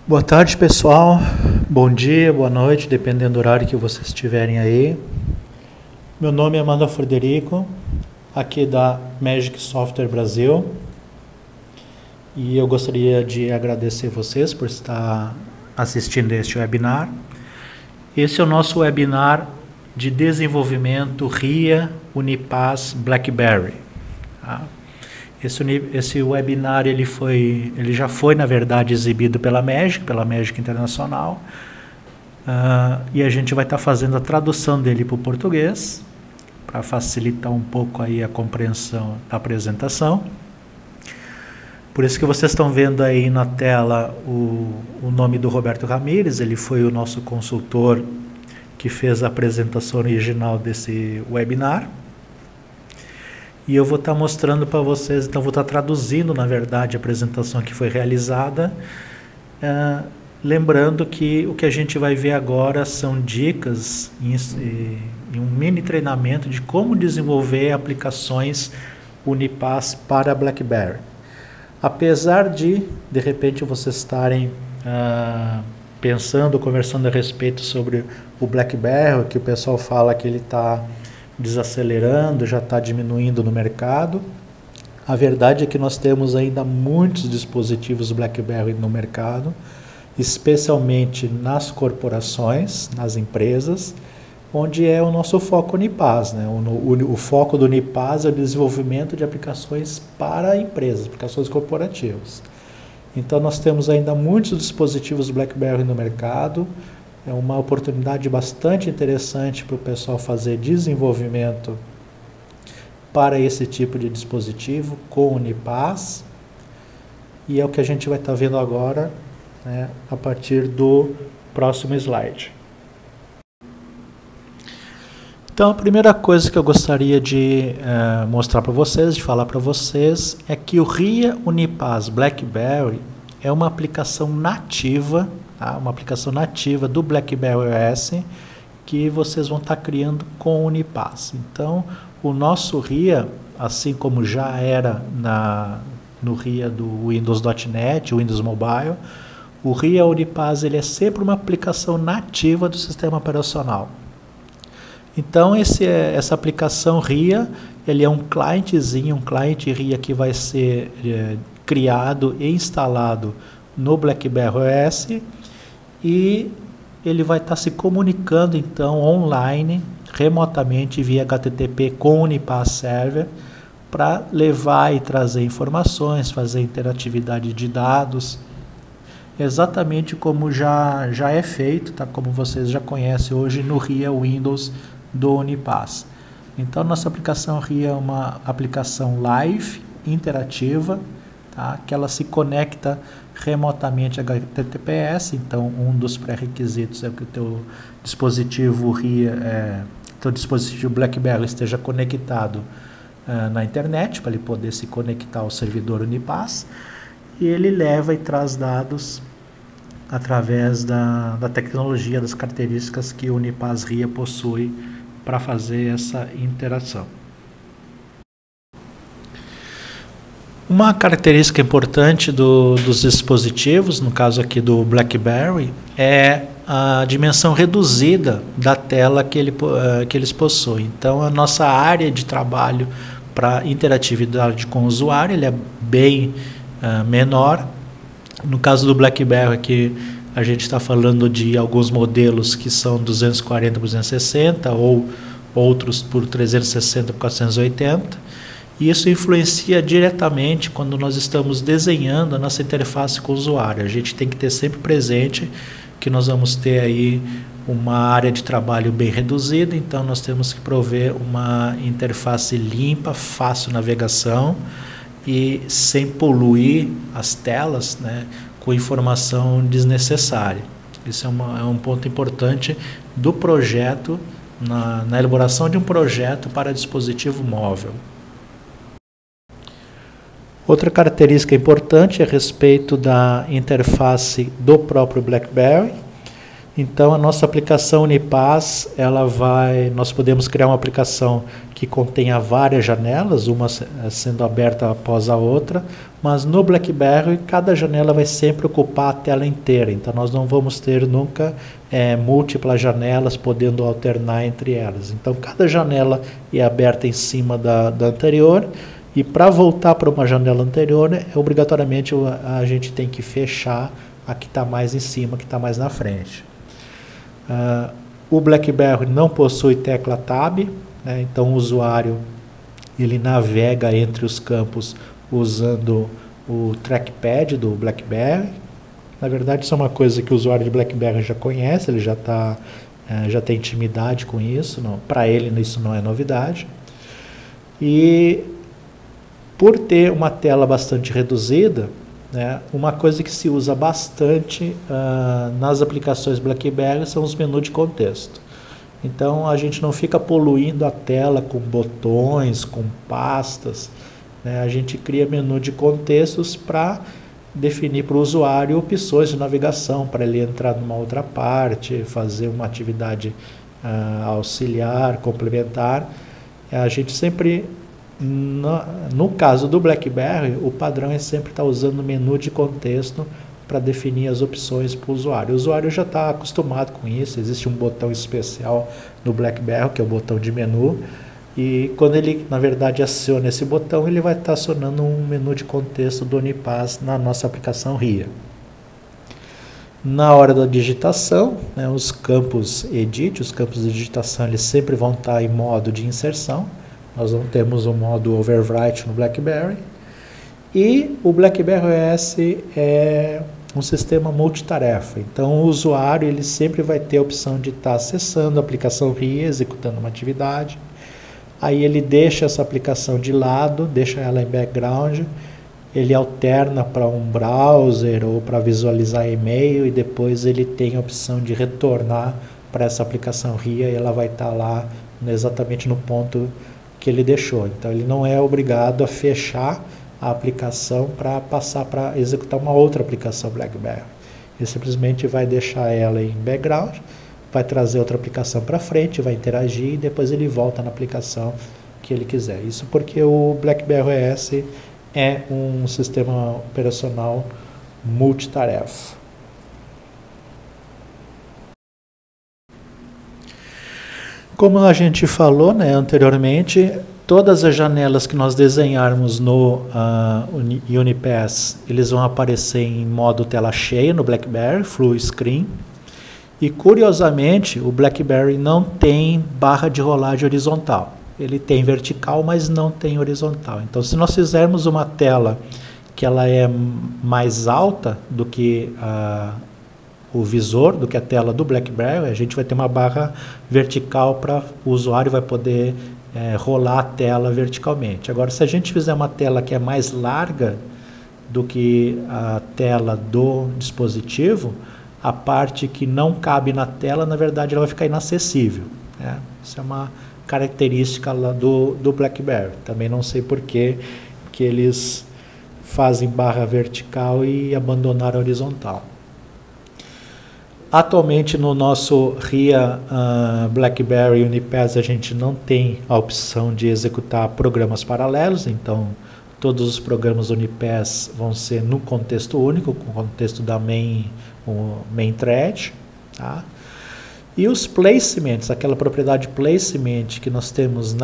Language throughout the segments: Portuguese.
Boa tarde, pessoal. Bom dia, boa noite, dependendo do horário que vocês estiverem aí. Meu nome é Amanda Frederico, aqui da Magic Software Brasil. E eu gostaria de agradecer vocês por estar assistindo este webinar. Esse é o nosso webinar de desenvolvimento RIA Unipaz BlackBerry. Tá? Esse webinar ele já foi, na verdade, exibido pela Magic Internacional, e a gente vai estar fazendo a tradução dele para o português, para facilitar um pouco aí a compreensão da apresentação. Por isso que vocês estão vendo aí na tela o nome do Roberto Ramírez. Ele foi o nosso consultor que fez a apresentação original desse webinar. E eu vou estar mostrando para vocês, então vou estar traduzindo, na verdade, a apresentação que foi realizada. Lembrando que o que a gente vai ver agora são dicas e um mini treinamento de como desenvolver aplicações Unipaz para BlackBerry. Apesar de repente, vocês estarem pensando, conversando a respeito sobre o BlackBerry, que o pessoal fala que ele está desacelerando, já está diminuindo no mercado. A verdade é que nós temos ainda muitos dispositivos BlackBerry no mercado, especialmente nas corporações, nas empresas, onde é o nosso foco Unipaz, né? O foco do Unipaz é o desenvolvimento de aplicações para empresas, aplicações corporativas. Então nós temos ainda muitos dispositivos BlackBerry no mercado. É uma oportunidade bastante interessante para o pessoal fazer desenvolvimento para esse tipo de dispositivo com Unipaz. E é o que a gente vai estar vendo agora, né, a partir do próximo slide. Então, a primeira coisa que eu gostaria de mostrar para vocês, de falar para vocês, é que o RIA Unipaz BlackBerry é uma aplicação nativa, tá? Uma aplicação nativa do BlackBerry OS que vocês vão estar criando com o Unipaz. Então, o nosso RIA, assim como já era no RIA do Windows.NET, Windows Mobile, o RIA Unipaz ele é sempre uma aplicação nativa do sistema operacional. Então, essa aplicação RIA, ele é um clientezinho, um cliente RIA que vai ser criado e instalado no BlackBerry OS, e ele vai estar se comunicando então online, remotamente via HTTP com o Unipaz Server, para levar e trazer informações, fazer interatividade de dados, exatamente como já é feito, tá? Como vocês já conhecem hoje no RIA Windows do Unipaz. Então, nossa aplicação RIA é uma aplicação live, interativa, tá? Que ela se conecta remotamente a HTTPS. Então, um dos pré-requisitos é que o teu dispositivo RIA, teu dispositivo BlackBerry esteja conectado na internet, para ele poder se conectar ao servidor Unipaz, e ele leva e traz dados através da tecnologia, das características que o Unipaz RIA possui para fazer essa interação. Uma característica importante dos dispositivos, no caso aqui do BlackBerry, é a dimensão reduzida da tela que eles possuem. Então, a nossa área de trabalho para interatividade com o usuário ele é bem menor. No caso do BlackBerry aqui, a gente está falando de alguns modelos que são 240 por 260 ou outros por 360 por 480. E isso influencia diretamente quando nós estamos desenhando a nossa interface com o usuário. A gente tem que ter sempre presente que nós vamos ter aí uma área de trabalho bem reduzida, então nós temos que prover uma interface limpa, fácil navegação e sem poluir as telas, né, com informação desnecessária. Isso é um ponto importante do projeto, na elaboração de um projeto para dispositivo móvel. Outra característica importante é a respeito da interface do próprio BlackBerry. Então a nossa aplicação Unipaz, nós podemos criar uma aplicação que contenha várias janelas, uma sendo aberta após a outra, mas no BlackBerry cada janela vai sempre ocupar a tela inteira, então nós não vamos ter nunca múltiplas janelas podendo alternar entre elas. Então cada janela é aberta em cima da anterior, e para voltar para uma janela anterior, obrigatoriamente a gente tem que fechar a que está mais em cima, que está mais na frente. O BlackBerry não possui tecla Tab, né? Então o usuário ele navega entre os campos usando o trackpad do BlackBerry. Na verdade, isso é uma coisa que o usuário de BlackBerry já conhece, ele já tem intimidade com isso, para ele isso não é novidade. E por ter uma tela bastante reduzida, né, uma coisa que se usa bastante nas aplicações BlackBerry são os menus de contexto. Então a gente não fica poluindo a tela com botões, com pastas, né? A gente cria menu de contextos para definir para o usuário opções de navegação, para ele entrar numa outra parte, fazer uma atividade auxiliar, complementar. A gente sempre, no caso do BlackBerry, o padrão é sempre estar usando o menu de contexto para definir as opções para o usuário. O usuário já está acostumado com isso, existe um botão especial no BlackBerry, que é o botão de menu, e quando ele, na verdade, aciona esse botão, ele vai estar acionando um menu de contexto do Unipaz na nossa aplicação RIA. Na hora da digitação, né, os campos Edit, os campos de digitação, eles sempre vão estar em modo de inserção. Nós não temos o modo Overwrite no BlackBerry. E o BlackBerry OS é um sistema multitarefa. Então, o usuário ele sempre vai ter a opção de estar acessando a aplicação RIA, executando uma atividade. Aí ele deixa essa aplicação de lado, deixa ela em background, ele alterna para um browser ou para visualizar e-mail, e depois ele tem a opção de retornar para essa aplicação RIA, e ela vai estar lá exatamente no ponto que ele deixou. Então ele não é obrigado a fechar a aplicação para passar para executar uma outra aplicação BlackBerry. Ele simplesmente vai deixar ela em background, vai trazer outra aplicação para frente, vai interagir e depois ele volta na aplicação que ele quiser. Isso porque o BlackBerry OS é um sistema operacional multitarefa. Como a gente falou, né, anteriormente, todas as janelas que nós desenharmos no Unipaz, eles vão aparecer em modo tela cheia no BlackBerry, Full Screen. E curiosamente, o BlackBerry não tem barra de rolagem horizontal. Ele tem vertical, mas não tem horizontal. Então, se nós fizermos uma tela que ela é mais alta do que o visor, do que a tela do BlackBerry, a gente vai ter uma barra vertical para o usuário vai poder rolar a tela verticalmente. Agora, se a gente fizer uma tela que é mais larga do que a tela do dispositivo, a parte que não cabe na tela, na verdade, ela vai ficar inacessível, né? Isso é uma característica lá do BlackBerry. Também não sei por que eles fazem barra vertical e abandonaram a horizontal. Atualmente no nosso RIA BlackBerry Unipaz a gente não tem a opção de executar programas paralelos, então todos os programas Unipaz vão ser no contexto único, com o contexto da main thread, tá? E os placements, aquela propriedade placement que nós temos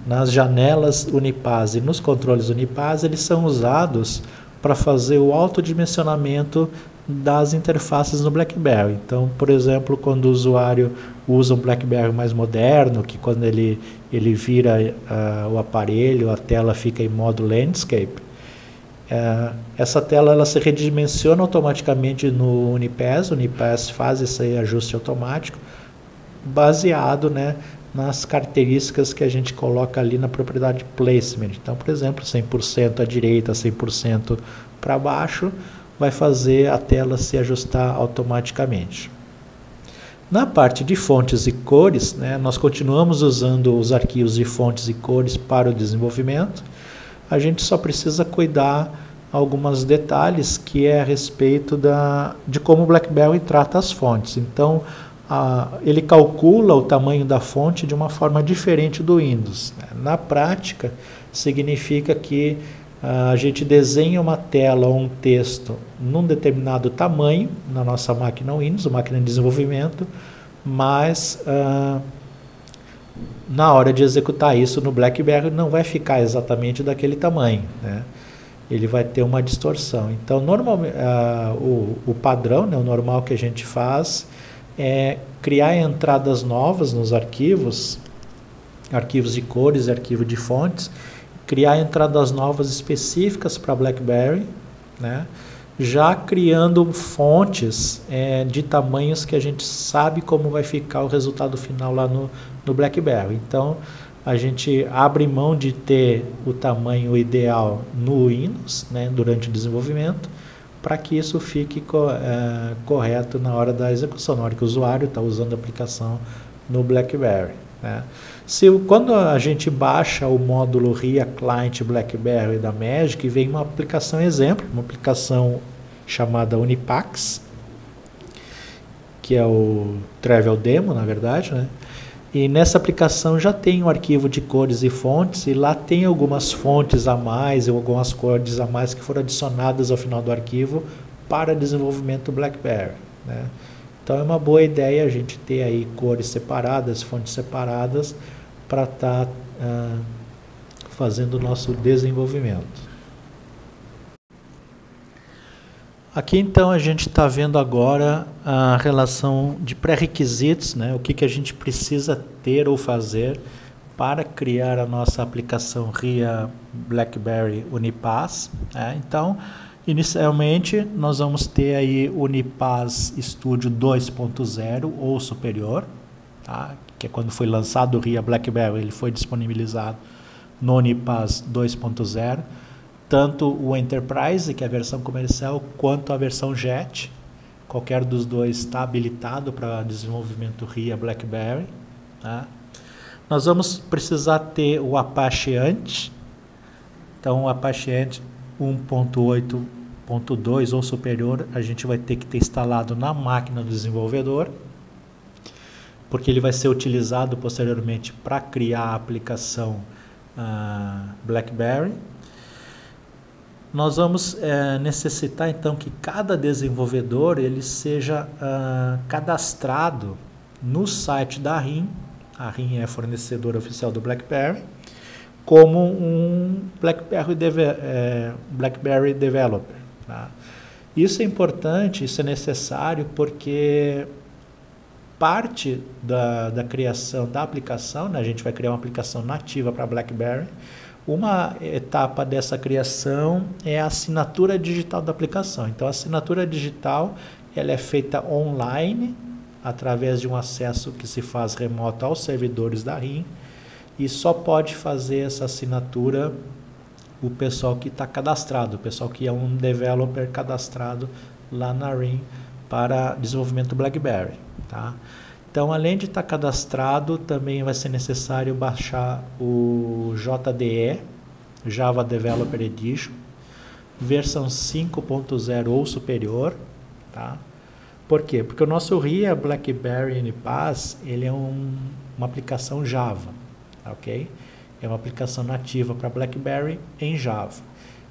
nas janelas Unipaz e nos controles Unipaz, eles são usados para fazer o autodimensionamento das interfaces no BlackBerry. Então, por exemplo, quando o usuário usa um BlackBerry mais moderno, que quando ele vira o aparelho, a tela fica em modo landscape, essa tela ela se redimensiona automaticamente no Unipaz. O Unipaz faz esse ajuste automático baseado, né, nas características que a gente coloca ali na propriedade placement. Então, por exemplo, 100% à direita, 100% para baixo, vai fazer a tela se ajustar automaticamente. Na parte de fontes e cores, né, nós continuamos usando os arquivos de fontes e cores para o desenvolvimento. A gente só precisa cuidar alguns detalhes que é a respeito de como o BlackBerry trata as fontes. Então, ele calcula o tamanho da fonte de uma forma diferente do Windows. Na prática, significa que a gente desenha uma tela ou um texto num determinado tamanho na nossa máquina Windows, máquina de desenvolvimento, mas na hora de executar isso no BlackBerry não vai ficar exatamente daquele tamanho, né? Ele vai ter uma distorção. Então, normalmente, o padrão, né, o normal que a gente faz é criar entradas novas nos arquivos de cores, arquivo de fontes, criar entradas novas específicas para BlackBerry, né? Já criando fontes de tamanhos que a gente sabe como vai ficar o resultado final lá no BlackBerry. Então, a gente abre mão de ter o tamanho ideal no Windows, né, durante o desenvolvimento, para que isso fique correto na hora da execução, na hora que o usuário está usando a aplicação no BlackBerry, né? Quando a gente baixa o módulo RIA Client BlackBerry da Magic, vem uma aplicação exemplo, uma aplicação chamada Unipax, que é o Travel Demo, na verdade, né? E nessa aplicação já tem um arquivo de cores e fontes, e lá tem algumas fontes a mais, ou algumas cores a mais que foram adicionadas ao final do arquivo para desenvolvimento BlackBerry, né? Então é uma boa ideia a gente ter aí cores separadas, fontes separadas, para estar fazendo o nosso desenvolvimento. Aqui então a gente está vendo agora a relação de pré-requisitos, né? O que a gente precisa ter ou fazer para criar a nossa aplicação RIA BlackBerry Unipass, né? Então, inicialmente nós vamos ter aí o Unipass Studio 2.0 ou superior, tá? Que é quando foi lançado o RIA BlackBerry, ele foi disponibilizado no Unipass 2.0. Tanto o Enterprise, que é a versão comercial, quanto a versão JET. Qualquer dos dois está habilitado para desenvolvimento RIA BlackBerry, tá? Nós vamos precisar ter o Apache Ant. Então, o Apache Ant 1.8.2 ou superior, a gente vai ter que ter instalado na máquina do desenvolvedor, porque ele vai ser utilizado posteriormente para criar a aplicação BlackBerry. Nós vamos necessitar então que cada desenvolvedor ele seja cadastrado no site da RIM. A RIM é a fornecedora oficial do BlackBerry, como um BlackBerry Developer, tá? Isso é importante, isso é necessário porque parte da criação da aplicação, né, a gente vai criar uma aplicação nativa para BlackBerry. Uma etapa dessa criação é a assinatura digital da aplicação. Então, a assinatura digital ela é feita online, através de um acesso que se faz remoto aos servidores da RIM, e só pode fazer essa assinatura o pessoal que está cadastrado, o pessoal que é um developer cadastrado lá na RIM para desenvolvimento BlackBerry, tá? Então, além de estar cadastrado, também vai ser necessário baixar o JDE, Java Developer Edition, versão 5.0 ou superior, tá? Por quê? Porque o nosso RIA BlackBerry Unipass, ele é uma aplicação Java, ok? É uma aplicação nativa para BlackBerry em Java.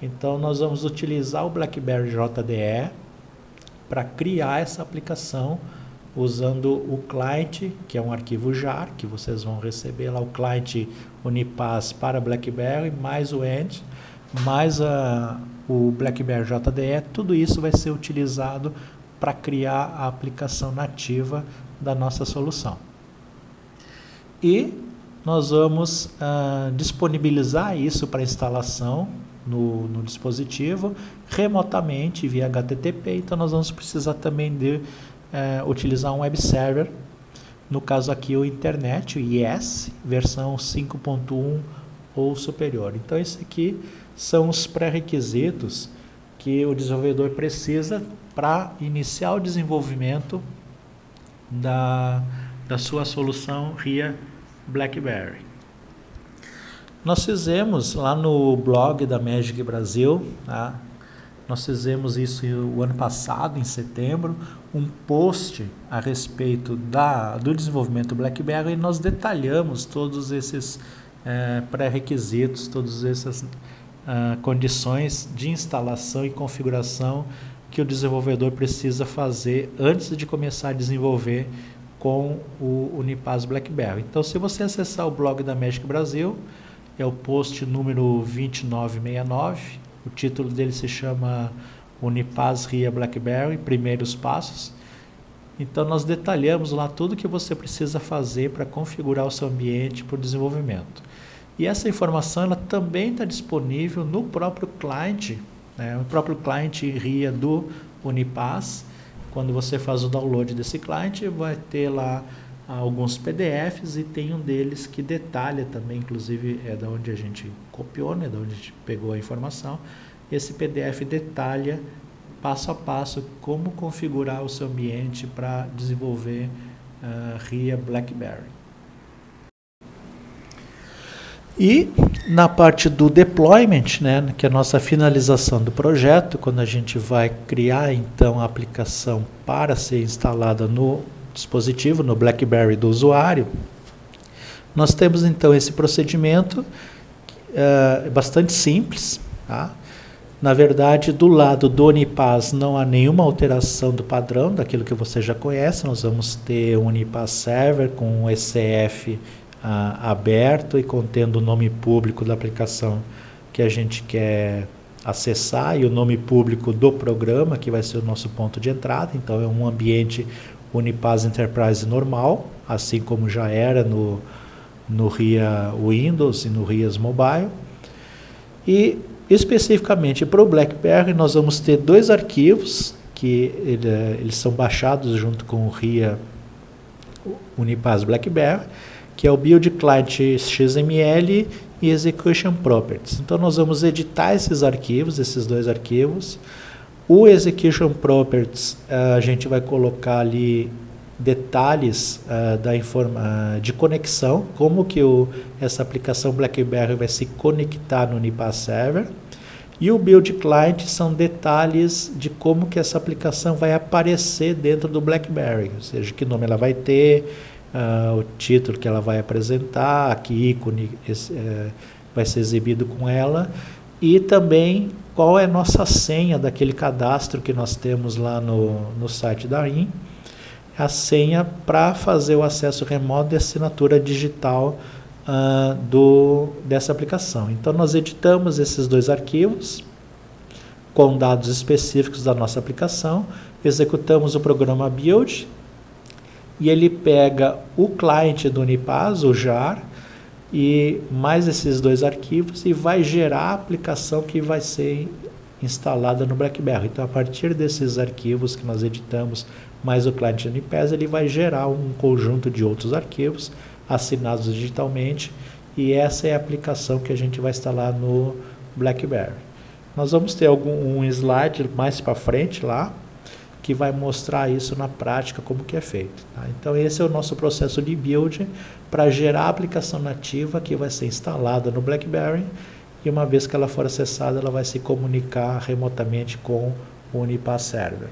Então, nós vamos utilizar o BlackBerry JDE para criar essa aplicação usando o client, que é um arquivo JAR, que vocês vão receber lá, o client Unipass para BlackBerry, mais o End, mais o BlackBerry JDE, tudo isso vai ser utilizado para criar a aplicação nativa da nossa solução. E nós vamos disponibilizar isso para instalação no dispositivo remotamente via HTTP, então nós vamos precisar também de utilizar um web server, no caso aqui o Internet, o IS, versão 5.1 ou superior. Então, esse aqui são os pré-requisitos que o desenvolvedor precisa para iniciar o desenvolvimento da sua solução RIA BlackBerry. Nós fizemos lá no blog da Magic Brasil, tá, Nós fizemos isso o ano passado, em setembro, um post a respeito do desenvolvimento BlackBerry, e nós detalhamos todos esses pré-requisitos, todas essas condições de instalação e configuração que o desenvolvedor precisa fazer antes de começar a desenvolver com o Unipaz BlackBerry. Então, se você acessar o blog da Magic Brasil, é o post número 2969, o título dele se chama Unipaz RIA BlackBerry, Primeiros Passos. Então, nós detalhamos lá tudo que você precisa fazer para configurar o seu ambiente para o desenvolvimento. E essa informação ela também está disponível no próprio cliente, o próprio cliente RIA do Unipaz. Quando você faz o download desse cliente, vai ter lá alguns PDFs, e tem um deles que detalha também, inclusive é da onde a gente copiou, da onde a gente pegou a informação. Esse PDF detalha passo a passo como configurar o seu ambiente para desenvolver RIA BlackBerry. E na parte do deployment, que é a nossa finalização do projeto, quando a gente vai criar então a aplicação para ser instalada no dispositivo, no BlackBerry do usuário, nós temos então esse procedimento bastante simples. Tá? Na verdade, do lado do Unipaz não há nenhuma alteração do padrão, daquilo que você já conhece. Nós vamos ter um Unipaz Server com um ECF aberto e contendo o nome público da aplicação que a gente quer acessar e o nome público do programa, que vai ser o nosso ponto de entrada. Então, é um ambiente Unipaz Enterprise normal, assim como já era no RIA Windows e no RIAS Mobile. E especificamente para o BlackBerry, nós vamos ter dois arquivos que eles são baixados junto com o RIA Unipaz BlackBerry, que é o Build Client XML e Execution Properties. Então, nós vamos editar esses arquivos, esses dois arquivos. O Execution Properties, a gente vai colocar ali detalhes de conexão, como que essa aplicação BlackBerry vai se conectar no Unipaz Server. E o Build Client são detalhes de como que essa aplicação vai aparecer dentro do BlackBerry, ou seja, que nome ela vai ter, o título que ela vai apresentar, que ícone vai ser exibido com ela, e também qual é a nossa senha daquele cadastro que nós temos lá no site da AIM, a senha para fazer o acesso remoto de assinatura digital dessa aplicação. Então, nós editamos esses dois arquivos com dados específicos da nossa aplicação, executamos o programa Build, e ele pega o cliente do Unipaz, o JAR, e mais esses dois arquivos, e vai gerar a aplicação que vai ser instalada no BlackBerry. Então, a partir desses arquivos que nós editamos, mais o cliente do Unipaz, ele vai gerar um conjunto de outros arquivos assinados digitalmente, e essa é a aplicação que a gente vai instalar no BlackBerry. Nós vamos ter um slide mais para frente lá, que vai mostrar isso na prática, como que é feito. Tá? Então, esse é o nosso processo de build para gerar a aplicação nativa que vai ser instalada no BlackBerry, e uma vez que ela for acessada, ela vai se comunicar remotamente com o Unipaz Server.